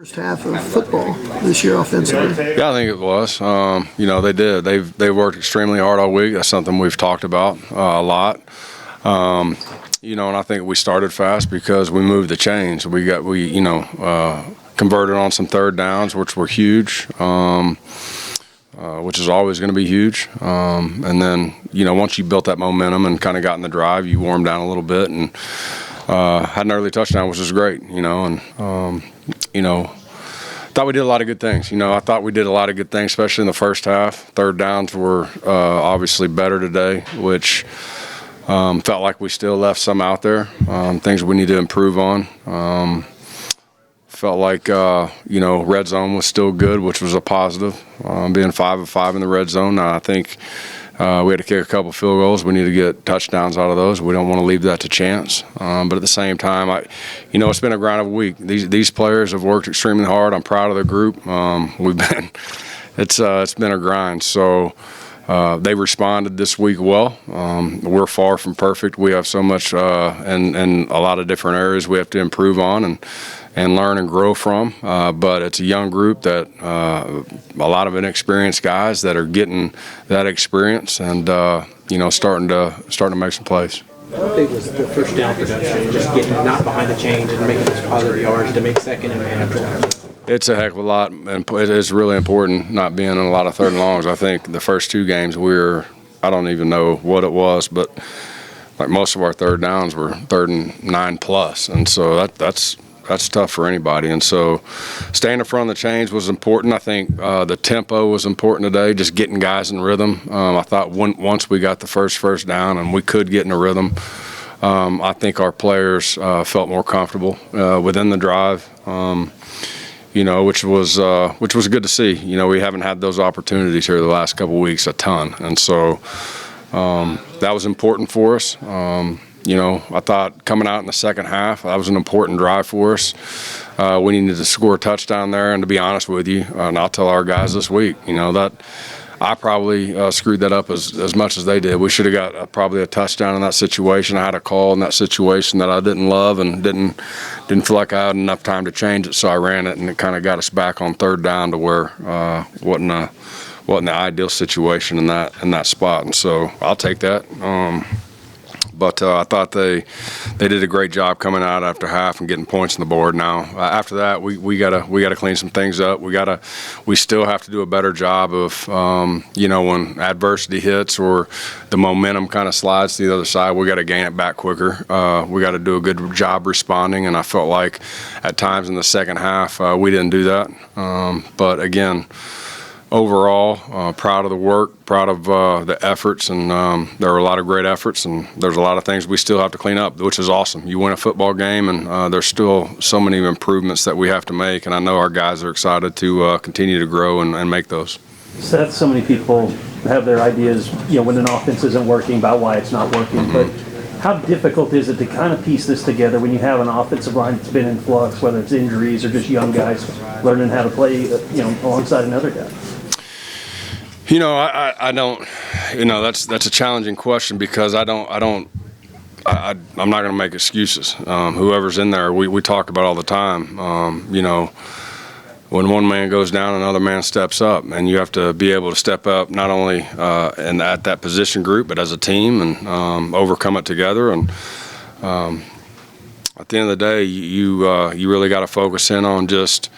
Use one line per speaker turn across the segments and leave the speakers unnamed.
First half of football this year offensively.
Yeah, I think it was. They did. They worked extremely hard all week. That's something we've talked about a lot. And I think we started fast because we moved the chains. We converted on some third downs, which were huge, which is always going to be huge. And then, once you built that momentum and kind of got in the drive, you warmed down a little bit and had an early touchdown, which was great, thought we did a lot of good things. I thought we did a lot of good things, especially in the first half. Third downs were obviously better today, which felt like we still left some out there, things we need to improve on. Felt like, red zone was still good, which was a positive, being 5 of 5 in the red zone. I think we had to kick a couple field goals. We need to get touchdowns out of those. We don't want to leave that to chance. But at the same time, it's been a grind of a week. These players have worked extremely hard. I'm proud of the group. It's been a grind. So they responded this week well. We're far from perfect. We have so much in a lot of different areas we have to improve on and learn and grow from. But it's a young group that a lot of inexperienced guys that are getting that experience and starting to make some plays.
How big was the first down production, just getting not behind the chains and making those positive yards to make second and manageable?
It's a heck of a lot, and it is really important not being in a lot of third and longs. I think the first 2 games I don't even know what it was, but like most of our third downs were 3rd and 9+, and so that's tough for anybody. And so staying in front of the chains was important. I think the tempo was important today, just getting guys in rhythm. I thought once we got the first down and we could get in a rhythm, I think our players felt more comfortable within the drive, which was good to see. We haven't had those opportunities here the last couple of weeks a ton. And so that was important for us. I thought coming out in the second half, that was an important drive for us. We needed to score a touchdown there, and to be honest with you, and I'll tell our guys this week, that I probably screwed that up as much as they did. We should have got probably a touchdown in that situation. I had a call in that situation that I didn't love and didn't feel like I had enough time to change it, so I ran it, and it kind of got us back on third down to where wasn't the ideal situation in that spot, and so I'll take that. But I thought they did a great job coming out after half and getting points on the board. Now after that, we gotta clean some things up. We still have to do a better job of when adversity hits or the momentum kind of slides to the other side, we got to gain it back quicker. We got to do a good job responding, and I felt like at times in the second half we didn't do that. But again, overall, proud of the work, proud of the efforts, and there are a lot of great efforts, and there's a lot of things we still have to clean up, which is awesome. You win a football game, and there's still so many improvements that we have to make, and I know our guys are excited to continue to grow and make those.
Seth, so many people have their ideas, when an offense isn't working, about why it's not working, but how difficult is it to kind of piece this together when you have an offensive line that's been in flux, whether it's injuries or just young guys learning how to play, alongside another guy?
I don't. That's a challenging question because I'm not going to make excuses. Whoever's in there, we talk about all the time. When one man goes down, another man steps up, and you have to be able to step up not only at that position group, but as a team and overcome it together. And at the end of the day, you really got to focus in on just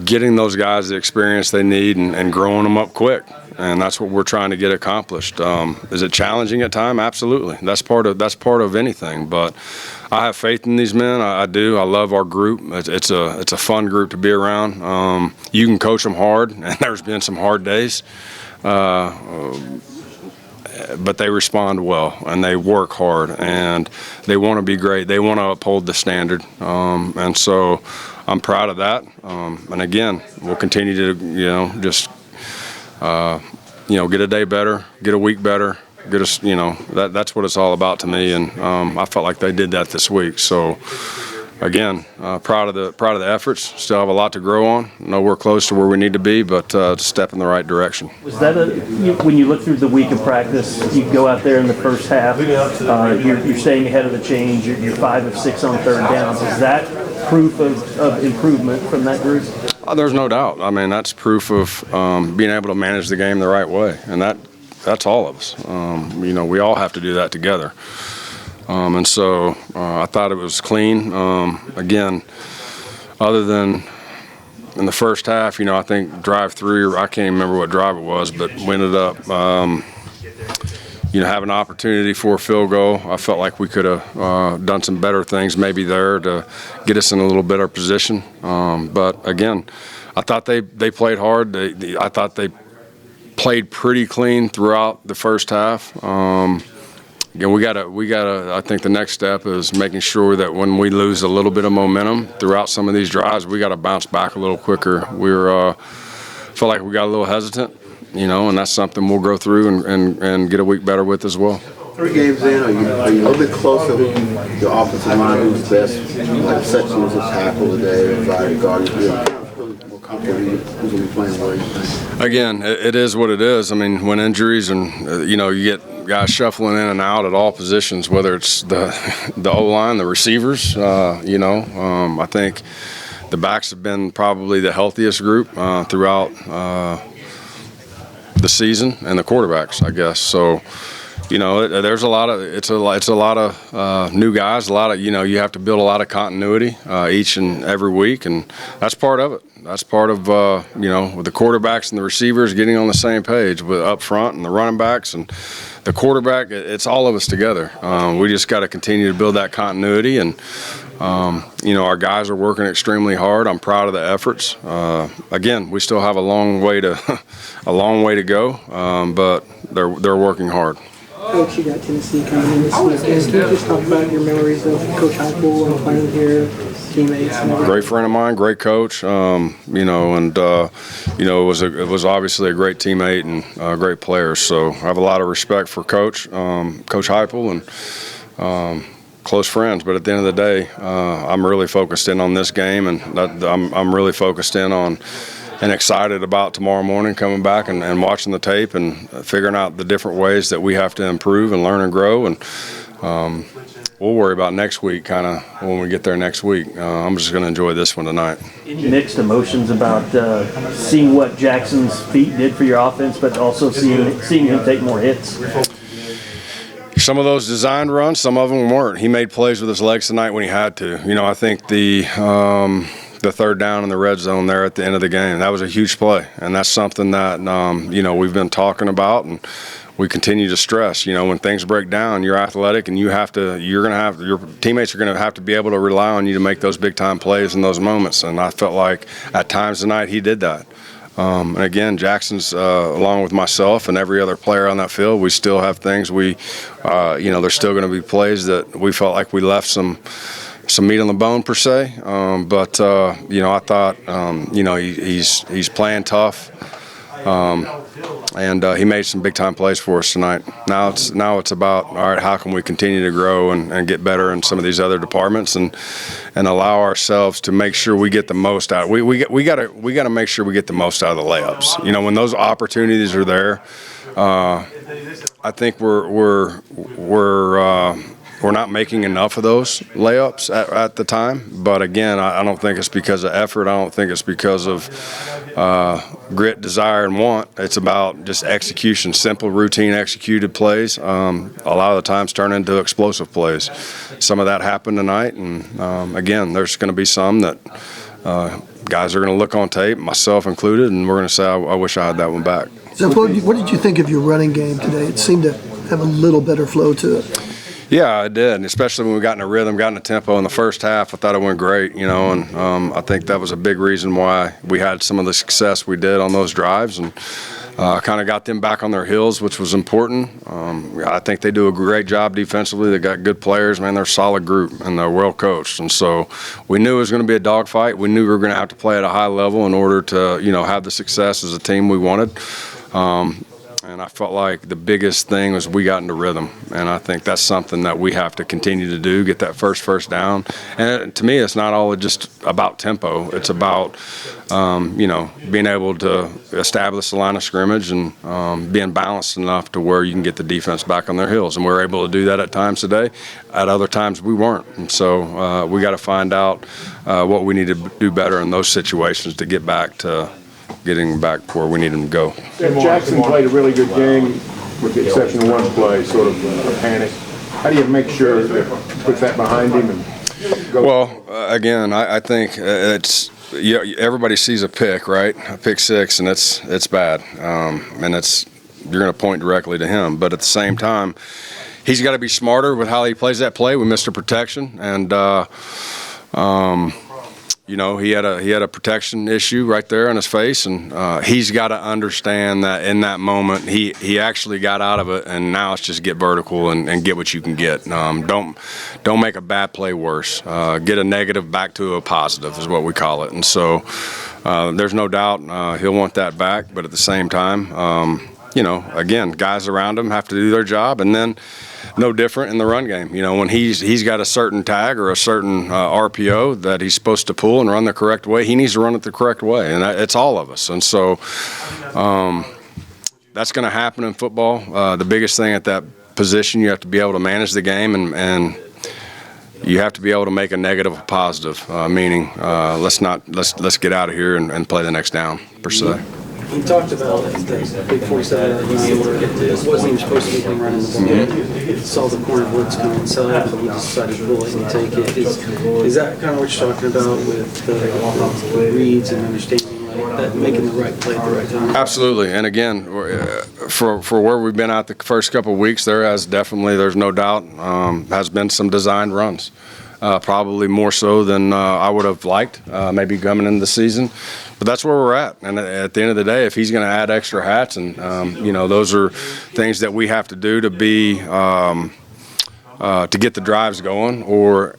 getting those guys the experience they need and growing them up quick, and that's what we're trying to get accomplished. Is it challenging at times? Absolutely. That's part of anything. But I have faith in these men. I do. I love our group. It's a fun group to be around. You can coach them hard, and there's been some hard days, but they respond well and they work hard and they want to be great. They want to uphold the standard, and so I'm proud of that. And again, we'll continue to, just, get a day better, get a week better, get us, that's what it's all about to me. And I felt like they did that this week. So again, proud of the efforts. Still have a lot to grow on. Know we're close to where we need to be, but a step in the right direction.
Was that when you look through the week of practice, you go out there in the first half, you're staying ahead of the change, you're 5 of 6 on third downs. Is that proof of improvement from that group?
There's no doubt. I mean, that's proof of being able to manage the game the right way, and that's all of us. We all have to do that together. And so I thought it was clean. Again, other than in the first half, I think drive 3, or I can't even remember what drive it was, but we ended up, having an opportunity for a field goal. I felt like we could have done some better things maybe there to get us in a little better position. But again, I thought they played hard. I thought they played pretty clean throughout the first half. Again, we gotta. I think the next step is making sure that when we lose a little bit of momentum throughout some of these drives, we got to bounce back a little quicker. Felt like we got a little hesitant, and that's something we'll go through and get a week better with as well.
3 games in, are you a little bit closer to the offensive line who's best, like section was a tackle today, or try to guard more comfortable who's going to be playing where you think?
Again, it is what it is. I mean, when injuries and you get guys shuffling in and out at all positions, whether it's the O-line, the receivers, I think the backs have been probably the healthiest group throughout the season, and the quarterbacks, I guess. So, there's a lot of new guys. A lot of you have to build a lot of continuity each and every week, and that's part of it. That's part of with the quarterbacks and the receivers getting on the same page with up front and the running backs and the quarterback. It's all of us together. We just got to continue to build that continuity, and our guys are working extremely hard. I'm proud of the efforts. Again, we still have a long way to go, but they're working hard.
Coach, you got Tennessee coming in this weekend. Can you just talk about your memories of Coach Heupel and playing here, teammates?
Great friend of mine, great coach. It was obviously a great teammate and great players. So I have a lot of respect for Coach Heupel, and close friends. But at the end of the day, I'm really focused in on this game, and I'm really focused in on and excited about tomorrow morning coming back and watching the tape and figuring out the different ways that we have to improve and learn and grow. And we'll worry about next week kind of when we get there next week. I'm just going to enjoy this one tonight.
Any mixed emotions about seeing what Jackson's feet did for your offense, but also seeing him take more hits?
Some of those designed runs, some of them weren't. He made plays with his legs tonight when he had to. I think the third down in the red zone there at the end of the game, that was a huge play, and that's something that we've been talking about, and we continue to stress. When things break down, you're athletic, and your teammates are going to have to be able to rely on you to make those big time plays in those moments. And I felt like at times tonight he did that. And again, Jackson's along with myself and every other player on that field, we still have things there's still going to be plays that we felt like we left some meat on the bone per se. But I thought he's playing tough. And he made some big-time plays for us tonight. Now it's about, all right, how can we continue to grow and get better in some of these other departments and allow ourselves to make sure we get the most out. We got to make sure we get the most out of the layups. When those opportunities are there, I think we're not making enough of those layups at the time. But again, I don't think it's because of effort. I don't think it's because of grit, desire, and want. It's about just execution, simple, routine executed plays. A lot of the times turn into explosive plays. Some of that happened tonight. And again, there's going to be some that guys are going to look on tape, myself included, and we're going to say, I wish I had that one back.
So what did you think of your running game today? It seemed to have a little better flow to it.
Yeah, I did, and especially when we got in a rhythm, got in a tempo in the first half. I thought it went great, and I think that was a big reason why we had some of the success we did on those drives, and kind of got them back on their heels, which was important. I think they do a great job defensively. They got good players, man. They're a solid group, and they're well coached, and so we knew it was going to be a dogfight. We knew we were going to have to play at a high level in order to, have the success as a team we wanted. And I felt like the biggest thing was we got into rhythm, and I think that's something that we have to continue to do, get that first down. And to me, it's not all just about tempo. It's about, being able to establish the line of scrimmage and being balanced enough to where you can get the defense back on their heels. And we were able to do that at times today. At other times, we weren't. And so we got to find out what we need to do better in those situations to get back to getting back where we need them to go.
Jackson played a really good game, with the exception of one play, sort of a panic. How do you make sure that puts that behind him and go?
Well, again, I think it's everybody sees a pick, right? A pick six, and it's bad, and you're going to point directly to him. But at the same time, he's got to be smarter with how he plays that play. We missed a protection, and he had a protection issue right there on his face, and he's got to understand that in that moment he actually got out of it, and now it's just get vertical and get what you can get. Don't make a bad play worse. Get a negative back to a positive is what we call it, and so there's no doubt he'll want that back. But at the same time, again, guys around him have to do their job, and then no different in the run game. When he's got a certain tag or a certain RPO that he's supposed to pull and run the correct way, he needs to run it the correct way, and it's all of us. And so that's going to happen in football. The biggest thing at that position, you have to be able to manage the game, and you have to be able to make a negative a positive, meaning let's get out of here and play the next down, per se.
He talked about the big 47 that he was able to get to. It wasn't even supposed to be him running the ball. Saw the corner blitz come inside, but he decided to pull it and take it. Is that kind of what you're talking about with the reads and understanding that, making the right play at the right time?
Absolutely. And again, for where we've been out the first couple of weeks, there's no doubt, has been some designed runs. Probably more so than I would have liked, maybe coming into the season. But that's where we're at. And at the end of the day, if he's going to add extra hats, and those are things that we have to do to be to get the drives going, or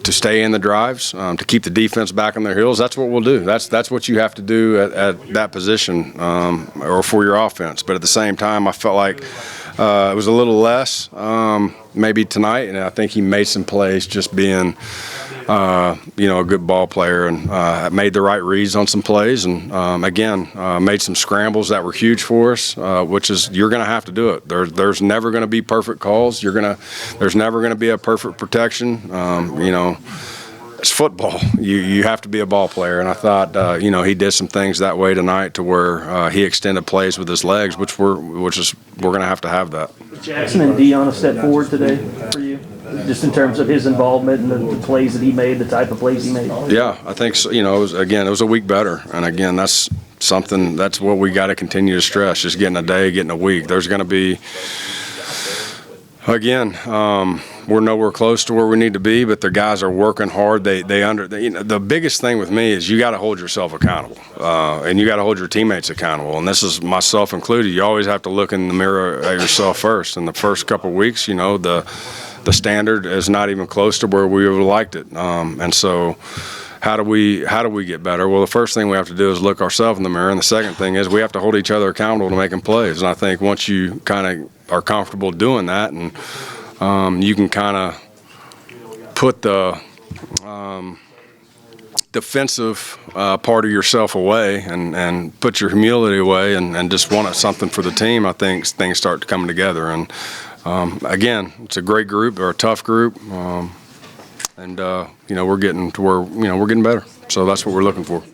to stay in the drives, to keep the defense back on their heels. That's what we'll do. That's what you have to do at that position, or for your offense. But at the same time, I felt like it was a little less maybe tonight, and I think he made some plays just being a good ball player, and made the right reads on some plays, and again made some scrambles that were huge for us, which is, you're going to have to do it. There's never going to be perfect calls. There's never going to be a perfect protection. It's football. You have to be a ball player, and I thought he did some things that way tonight to where he extended plays with his legs, we're going to have that.
Jackson and Dion a step forward today for you, just in terms of his involvement and the plays that he made, the type of plays he made.
Yeah, I think so. It was a week better, and again, that's what we got to continue to stress. Just getting a day, getting a week. There's going to be, again, we're nowhere close to where we need to be, but the guys are working hard. The biggest thing with me is you got to hold yourself accountable, and you got to hold your teammates accountable. And this is myself included. You always have to look in the mirror at yourself first. In the first couple of weeks, the standard is not even close to where we would have liked it. And so, how do we get better? Well, the first thing we have to do is look ourselves in the mirror, and the second thing is we have to hold each other accountable to making plays. And I think once you kind of are comfortable doing that, and you can kind of put the defensive part of yourself away, and put your humility away, and just want something for the team, I think things start to come together. And again, it's a great group, or a tough group, and we're getting to where we're getting better. So that's what we're looking for.